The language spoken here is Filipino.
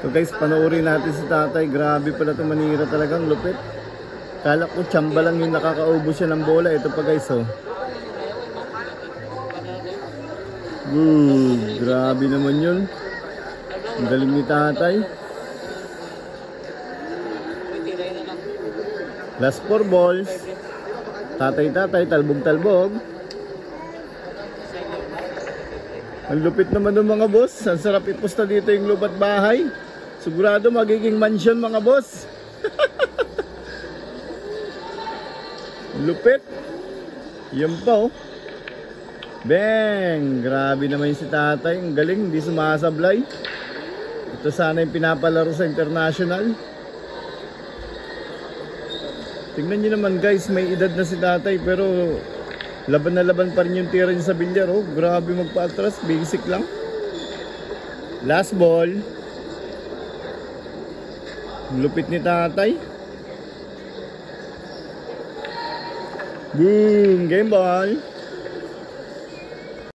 So guys, panoorin natin si tatay. Grabe pala ito, manira talagang lupit. Kala ko tsamba lang yung nakakaubos siya ng bola. Ito pa guys, oh. Grabe naman yun. Ang galing ni tatay. Last 4 balls. Tatay, talbog-talbog. Ang lupit naman ng mga boss. Ang sarap ipusta dito yung lupat bahay. Sigurado magiging mansion mga boss. Lupit. Yan pa oh. Bang! Grabe naman yung si tatay. Ang galing, hindi sumasablay. Ito sana yung pinapalaro sa international. Tingnan nyo naman guys, may edad na si tatay pero laban na laban pa rin yung tira niya sa bilyar. Oh, grabe magpa-atras, basic lang. Last ball. Lupit ni tatay. Boom! Game ball.